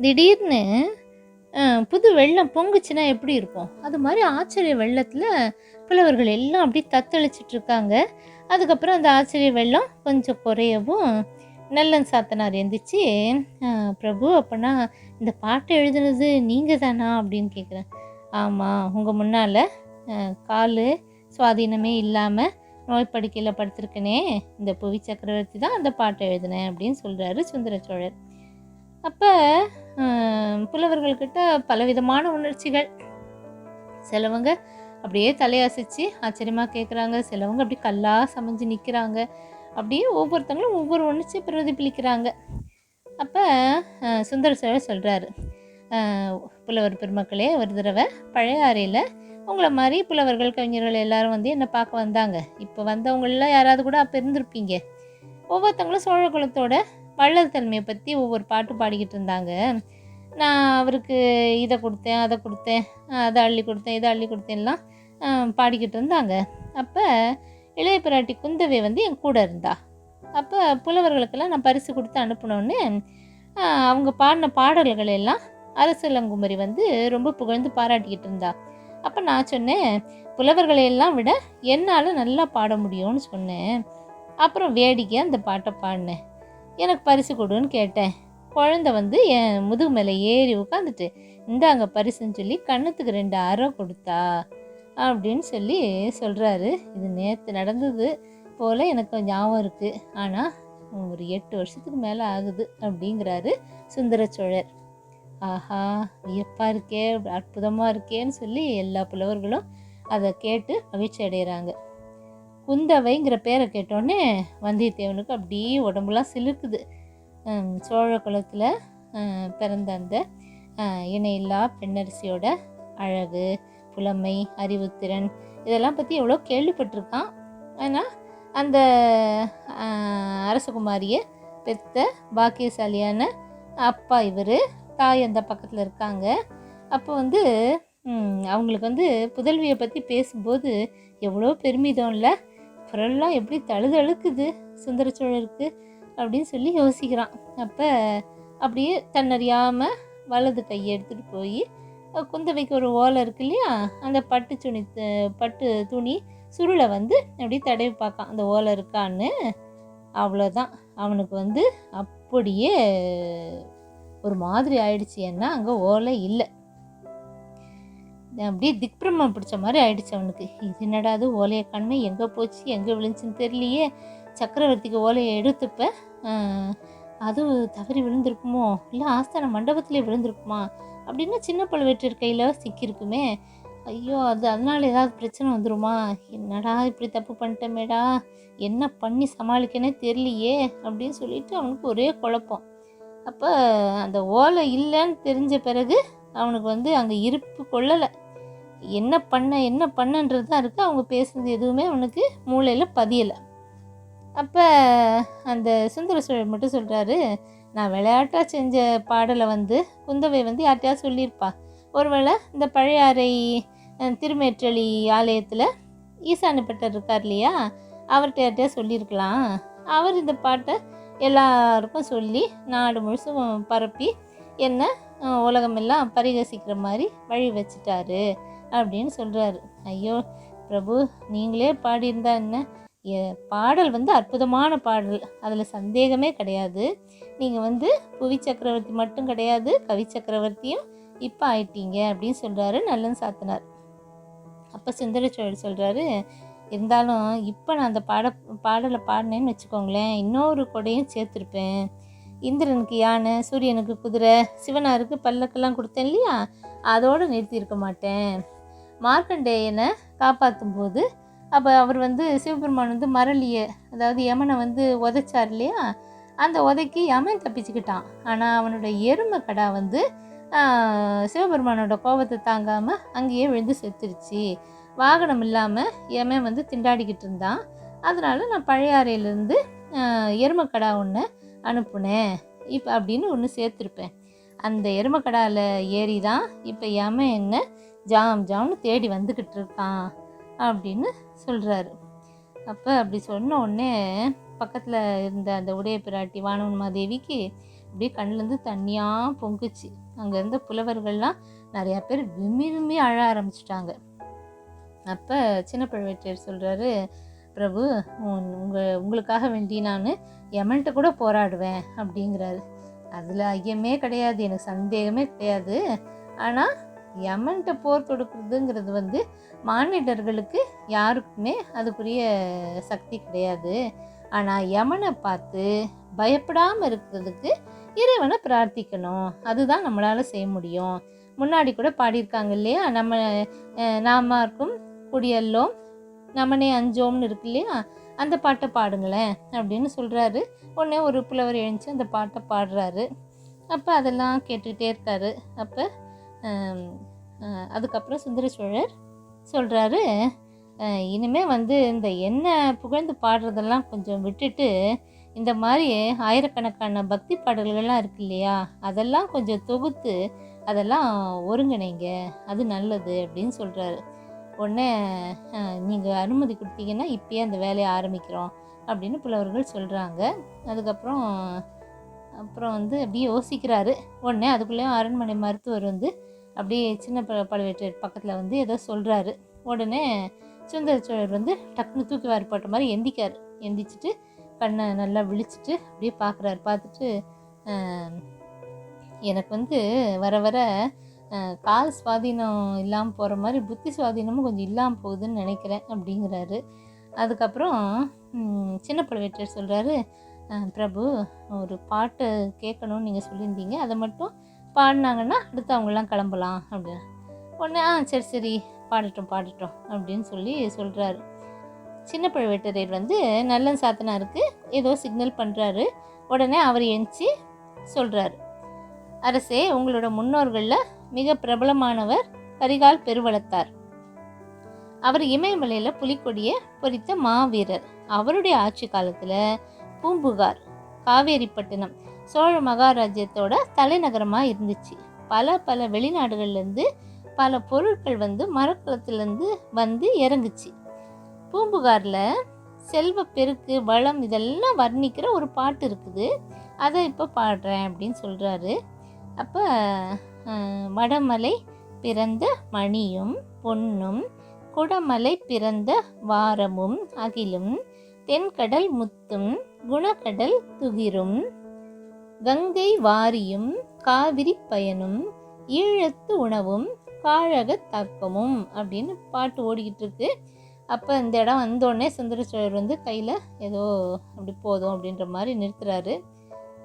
திடீர்னு புது வெள்ளம் பொங்குச்சுன்னா எப்படி இருக்கும்? அது மாரி ஆச்சரிய வெள்ளத்தில புலவர்கள் எல்லாம் அப்படியே தத்தளிச்சுட்டு இருக்காங்க. அதுக்கப்புறம் அந்த ஆச்சரிய வெள்ளம் கொஞ்சம் குறையவும், நல்லன் சாத்தனார் எந்திரிச்சு, "அ பிரபு அப்பன்னா இந்த பாட்ட எழுதுனது நீங்க தானா?" அப்படின்னு கேட்குறேன். "ஆமா, உங்க முன்னால காலு சுவாதீனமே இல்லாம நோய் படுக்கையில படுத்திருக்கனே, இந்த புவி சக்கரவர்த்தி தான் அந்த பாட்ட எழுதினேன்." அப்படின்னு சொல்றாரு சுந்தர சோழர். அப்ப அ புலவர்கள்கிட்ட பலவிதமான உணர்ச்சிகள். சிலவங்க அப்படியே தலையசைச்சு ஆச்சரியமா கேட்குறாங்க. சிலவங்க அப்படியே கல்லா சமைஞ்சு நிற்கிறாங்க. அப்படியே ஒவ்வொருத்தங்களும் ஒவ்வொரு உணர்ச்சி பிரதிபலிக்கிறாங்க. அப்ப சுந்தர சோழர் சொல்றாரு, "அ புலவர் பெருமக்களே, ஒரு தடவ பழையாறையில உங்கள மாரி புலவர்கள், கவிஞர்கள் எல்லாரும் வந்து என்ன பார்க்க வந்தாங்க. இப்போ வந்தவங்கள்லாம் யாராவது கூட அப்போ இருந்திருப்பீங்க. ஒவ்வொருத்தவங்களும் சோழ குலத்தோட வள்ளல் தன்மையை பற்றி ஒவ்வொரு பாட்டு பாடிக்கிட்டு இருந்தாங்க. நான் அவருக்கு இதை கொடுத்தேன், அதை கொடுத்தேன், அதை அள்ளி கொடுத்தேன், இதை அள்ளி கொடுத்தேன்லாம் பாடிக்கிட்டு இருந்தாங்க. அப்போ இளைய பிராட்டி குந்தவை வந்து என் கூட இருந்தா. அப்போ புலவர்களுக்கெல்லாம் நான் பரிசு கொடுத்து அனுப்பினோன்னு அவங்க பாடின பாடல்கள் எல்லாம் அரசலங்குமரி வந்து ரொம்ப புகழ்ந்து பாராட்டிக்கிட்டு இருந்தா. அப்போ நான் சொன்னேன், புலவர்களையெல்லாம் விட என்னால் நல்லா பாட முடியும்னு சொன்னேன். அப்புறம் வேடிக்கையாக அந்த பாட்டை பாடினேன். எனக்கு பரிசு கொடுன்னு கேட்டேன். குழந்த வந்து என் முதுகு மேலே ஏறி உட்காந்துட்டு, இந்தாங்க பரிசுன்னு சொல்லி கன்னத்துக்கு 2 அறை கொடுத்தா அப்படின்னு சொல்லி சொல்கிறாரு. இது நேற்று நடந்தது போல் எனக்கு ஞாபகம் இருக்குது. ஆனால் ஒரு 8 வருஷத்துக்கு மேலே ஆகுது அப்படிங்கிறாரு சுந்தர சோழர். ஆஹா, வியப்பாக இருக்கே, அற்புதமாக இருக்கேன்னு சொல்லி எல்லா புலவர்களும் அதை கேட்டு மகிழ்ச்சி அடைகிறாங்க. குந்தவைங்கிற பேரை கேட்டோடனே வந்தியத்தேவனுக்கு அப்படியே உடம்புலாம் சிலுக்குது. சோழ குலத்தில் பிறந்த அந்த இணையில்லா பெண்ணரசியோட அழகு, புலமை, அறிவுத்திறன் இதெல்லாம் பற்றி எவ்வளோ கேள்விப்பட்டிருக்கான். ஆனால் அந்த அரசகுமாரியை பெத்த பாக்கியசாலியான அப்பா இவர், தாய் அந்த பக்கத்தில் இருக்காங்க. அப்போ வந்து அவங்களுக்கு வந்து புதல்வியை பற்றி பேசும்போது எவ்வளோ பெருமிதம் இல்லை, குரல்லாம் எப்படி தழுதழுக்குது சுந்தர சோழருக்கு அப்படின்னு சொல்லி யோசிக்கிறான். அப்போ அப்படியே தன்னறியாமல் வலது கையை எடுத்துகிட்டு போய் குந்தவைக்கு ஒரு ஓலை இருக்கு இல்லையா, அந்த பட்டு துணி சுருளை வந்து அப்படியே தடவி பார்க்கான் அந்த ஓலை இருக்கான்னு. அவ்வளோதான், அவனுக்கு வந்து அப்படியே ஒரு மாதிரி ஆயிடுச்சு. ஏன்னா அங்கே ஓலை இல்லை. அப்படியே திக்பிரமம் பிடிச்ச மாதிரி ஆயிடுச்சு அவனுக்கு. இது என்னடாது, ஓலையை காணுமே, எங்கே போச்சு, எங்கே விழுந்துச்சுன்னு தெரியலையே. சக்கரவர்த்திக்கு ஓலையை எடுத்துப்ப அது தவறி விழுந்திருக்குமோ, இல்லை ஆஸ்தான மண்டபத்திலே விழுந்திருக்குமா அப்படின்னு சின்ன பழுவேட்டர் கையில் சிக்கியிருக்குமே. ஐயோ, அதனால ஏதாவது பிரச்சனை வந்துருமா, என்னடா இப்படி தப்பு பண்ணிட்டமேடா, என்ன பண்ணி சமாளிக்கனே தெரியலையே அப்படின்னு சொல்லிட்டு அவனுக்கு ஒரே குழப்பம். அப்போ அந்த ஓலை இல்லைன்னு தெரிஞ்ச பிறகு அவனுக்கு வந்து அங்கே இருப்பு கொள்ளலை. என்ன பண்ணன்றது தான் இருக்குது. அவங்க பேசுனது எதுவுமே அவனுக்கு மூளையில் பதியலை. அப்போ அந்த சுந்தர சோழர் மட்டும் சொல்கிறாரு, நான் விளையாட்டாக செஞ்ச பாடலை வந்து குந்தவை வந்து யார்கிட்டயாவது சொல்லியிருப்பா. ஒருவேளை இந்த பழையாறை திருமேற்றளி ஆலயத்தில் ஈசானப்பட்டர் இருக்கார் இல்லையா, அவர்கிட்ட யார்கிட்டயா சொல்லியிருக்கலாம். அவர் இந்த பாட்டை எல்லாருக்கும் சொல்லி நாடு முழுசும் பரப்பி என்ன உலகமெல்லாம் பரிகசிக்கிற மாதிரி வழி வச்சிட்டாரு அப்படின்னு சொல்கிறாரு. ஐயோ பிரபு, நீங்களே பாடியிருந்தா என்ன, பாடல் வந்து அற்புதமான பாடல், அதில் சந்தேகமே கிடையாது. நீங்கள் வந்து புவி சக்கரவர்த்தி மட்டும் கிடையாது, கவி சக்கரவர்த்தியும் இப்போ ஆயிட்டீங்க அப்படின்னு சொல்கிறாரு நல்லன் சாத்தனார். அப்போ சுந்தர சோழர் சொல்கிறாரு, இருந்தாலும் இப்போ நான் அந்த பாடலை பாடினேன்னு வச்சுக்கோங்களேன், இன்னொரு கொடையும் சேர்த்துருப்பேன். இந்திரனுக்கு யானை, சூரியனுக்கு குதிரை, சிவனாருக்கு பல்லக்கெல்லாம் கொடுத்தேன் இல்லையா, அதோடு நிறுத்தியிருக்க மாட்டேன். மார்க்கண்டேயனை காப்பாற்றும் போது அப்போ அவர் வந்து சிவபெருமான் வந்து மரளியை, அதாவது யமனை வந்து உதைச்சார் இல்லையா, அந்த உதைக்கி யமன் தப்பிச்சுக்கிட்டான். ஆனால் அவனோட எருமை கடா வந்து சிவபெருமானோட கோபத்தை தாங்காமல் அங்கேயே விழுந்து செத்துருச்சு. வாகனம் இல்லாமல் யமன் வந்து திண்டாடிக்கிட்டு இருந்தான். அதனால நான் பழையாறையிலேருந்து எருமைக்கடா ஒன்று அனுப்புனேன் இப்போ அப்படின்னு ஒன்று சேர்த்துருப்பேன். அந்த எருமைக்கடாவில் ஏறி தான் இப்போ யமன் என்ன ஜாம்னு தேடி வந்துக்கிட்டு இருக்கான் அப்படின்னு சொல்கிறாரு. அப்போ அப்படி சொன்ன உடனே பக்கத்தில் இருந்த அந்த உடைய பிராட்டி வானவன்மாதேவிக்கு அப்படியே கண்ணிலேருந்து தண்ணியாக பொங்குச்சு. அங்கே இருந்த புலவர்கள்லாம் நிறையா பேர் விம்மி விம்மி அழ ஆரம்பிச்சிட்டாங்க. அப்போ சின்ன பழுவேட்டரையர் சொல்கிறாரு, பிரபு உங்களுக்காக வேண்டி நான் யமன்கிட்ட கூட போராடுவேன் அப்படிங்கிறாரு. அதில் ஐயமே கிடையாது, எனக்கு சந்தேகமே கிடையாது. ஆனால் யமன்கிட்ட போர் தொடுக்கிறதுங்கிறது மானிடர்களுக்கு யாருக்குமே அதுக்குரிய சக்தி கிடையாது. ஆனால் யமனை பார்த்து பயப்படாமல் இருக்கிறதுக்கு இறைவனை பிரார்த்திக்கணும், அதுதான் நம்மளால் செய்ய முடியும். முன்னாடி கூட பாடியிருக்காங்க இல்லையா, நாமார்க்கும் குடியல்லோம் நமனே அஞ்சோம்னு இருக்கு இல்லையா, அந்த பாட்டை பாடுங்களேன் அப்படின்னு சொல்கிறாரு. உடனே ஒரு புலவர் எழுந்துச்சு அந்த பாட்டை பாடுறாரு. அப்போ அதெல்லாம் கேட்டுக்கிட்டே இருக்காரு. அப்போ அதுக்கப்புறம் சுந்தர சோழர் சொல்கிறாரு, இனிமேல் இந்த எண்ணெய் புகழ்ந்து பாடுறதெல்லாம் கொஞ்சம் விட்டுட்டு இந்த மாதிரி ஆயிரக்கணக்கான பக்தி பாடல்கள்லாம் இருக்கு இல்லையா, அதெல்லாம் கொஞ்சம் தொகுத்து அதெல்லாம் ஒருங்கிணைங்க, அது நல்லது அப்படின்னு சொல்கிறாரு. உடனே நீங்கள் அனுமதி கொடுத்தீங்கன்னா இப்பயே அந்த வேலையை ஆரம்பிக்கிறோம் அப்படின்னு புலவர்கள் சொல்கிறாங்க. அதுக்கப்புறம் அப்படியே யோசிக்கிறாரு. உடனே அதுக்குள்ளேயும் அரண்மனை மருத்துவர் அப்படியே சின்ன பழுவேட்டரையர் பக்கத்தில் ஏதோ சொல்கிறாரு. உடனே சுந்தர சோழர் டக்குன்னு தூக்கி வாரி போட்ட மாதிரி எந்திக்கார். எந்திரிச்சிட்டு கண்ணை நல்லா விழிச்சிட்டு அப்படியே பார்க்குறாரு. பார்த்துட்டு எனக்கு வர வர கால் சுவாதீனம் இல்லாமல் போகிற மாதிரி புத்தி சுவாதீனமும் கொஞ்சம் இல்லாமல் போகுதுன்னு நினைக்கிறேன் அப்படிங்கிறாரு. அதுக்கப்புறம் சின்ன பழுவேட்டரையர் சொல்கிறாரு, பிரபு ஒரு பாட்டு கேட்கணும்னு நீங்கள் சொல்லியிருந்தீங்க, அதை மட்டும் பாடினாங்கன்னா அடுத்து அவங்களாம் கிளம்பலாம் அப்படின்னு. உடனே சரி பாடட்டும் அப்படின்னு சொல்கிறாரு. சின்ன பழுவேட்டரையர் நல்லன் சாத்தனாருக்கு ஏதோ சிக்னல் பண்ணுறாரு. உடனே அவர் எழுந்துச்சி சொல்கிறாரு, அரசே, உங்களோட முன்னோர்களில் மிக பிரபலமானவர் கரிகால் பெருவளத்தார். அவர் இமயமலையில் புலிக்கொடியை பொறித்த மாவீரர். அவருடைய ஆட்சி காலத்தில் பூம்புகார் காவேரிப்பட்டினம் சோழ மகாராஜ்யத்தோட தலைநகரமாக இருந்துச்சு. பல வெளிநாடுகள்லேருந்து பல பொருட்கள் மரக்குளத்துலேருந்து இறங்குச்சு. பூம்புகாரில் செல்வ பெருக்கு வளம் இதெல்லாம் வர்ணிக்கிற ஒரு பாட்டு இருக்குது, அதை இப்போ பாடுறேன் அப்படின்னு சொல்கிறாரு. அப்போ வடமலை பிறந்த மணியும் பொன்னும் குடமலை பிறந்த வாரமும் அகிலும் தென்கடல் முத்தும் குணக்கடல் துகிரும் கங்கை வாரியும் காவிரி பயனும் ஈழத்து உணவும் காழக தாக்கமும் அப்படின்னு பாட்டு ஓடிக்கிட்டு இருக்கு. அப்போ இந்த இடம் வந்தோடனே சுந்தர சோழர் கையில் ஏதோ அப்படி போதும் அப்படின்ற மாதிரி நிறுத்துறாரு.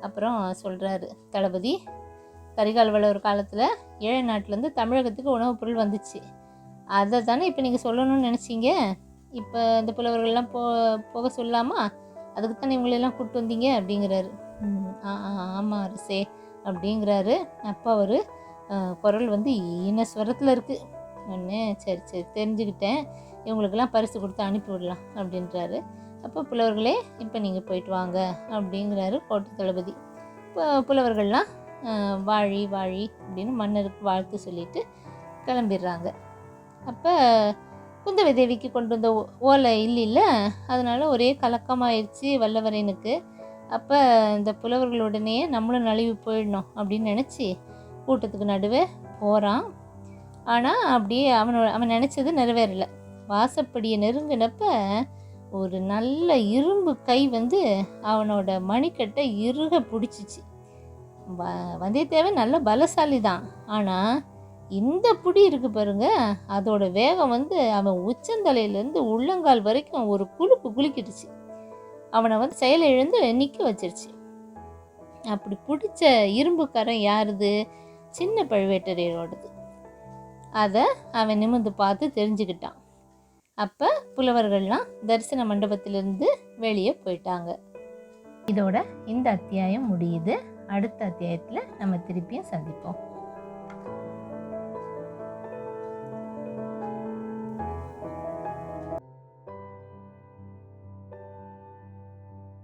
அப்புறம் சொல்கிறாரு, தளபதி, கரிகால் வளவர் காலத்தில் ஏழை நாட்டிலேருந்து தமிழகத்துக்கு உணவுப் பொருள் வந்துச்சு, அதை தானே இப்போ நீங்கள் சொல்லணும்னு நினச்சிங்க. இப்போ இந்த புலவர்கள்லாம் போக சொல்லாமா, அதுக்கு தானே இவங்களெல்லாம் கூப்பிட்டு வந்தீங்க அப்படிங்கிறாரு. ஆமாம் அரசே அப்படிங்கிறாரு. அப்போ அவர் குரல் ஈனஸ்வரத்தில் இருக்குது. ஒன்று சரி தெரிஞ்சுக்கிட்டேன், இவங்களுக்கெல்லாம் பரிசு கொடுத்து அனுப்பிவிடலாம் அப்படின்றாரு. அப்போ புலவர்களே இப்போ நீங்கள் போயிட்டு வாங்க அப்படிங்கிறாரு கோட்டை தளபதி. இப்போ புலவர்கள்லாம் வாழி அப்படின்னு மன்னருக்கு வாழ்த்து சொல்லிட்டு கிளம்பிடுறாங்க. அப்போ குந்தவை தேவிக்கு கொண்டு வந்த ஓலை இல்லை, அதனால் ஒரே கலக்கமாயிடுச்சு வல்லவரையனுக்கு. அப்போ இந்த புலவர்களுடனே நம்மளும் நழுவி போயிடணும் அப்படின்னு நினச்சி கூட்டத்துக்கு நடுவே போகிறான். ஆனால் அப்படியே அவன் நினச்சது நிறைவேறலை. வாசப்படியை நெருங்கினப்ப ஒரு நல்ல இரும்பு கை அவனோட மணிக்கட்டை இறுக பிடிச்சிச்சு. வந்தியத்தேவன் நல்ல பலசாலி தான், ஆனால் இந்த புடி இருக்கு பாருங்க, அதோட வேகம் அவன் உச்சந்தலையிலேருந்து உள்ளங்கால் வரைக்கும் ஒரு குலுக்கிடுச்சு. அவனை செயலை இழந்து நிற்க வச்சிருச்சு. அப்படி பிடிச்ச இரும்புக்காரன் யாருது? சின்ன பழுவேட்டரையரோடது. அதை அவன் நிமிர்ந்து பார்த்து தெரிஞ்சுக்கிட்டான். அப்போ புலவர்கள்லாம் தரிசன மண்டபத்திலிருந்து வெளியே போயிட்டாங்க. இதோட இந்த அத்தியாயம் முடியுது. அடுத்த அத்தியாயத்தில் நம்ம திருப்பியும் சந்திப்போம்.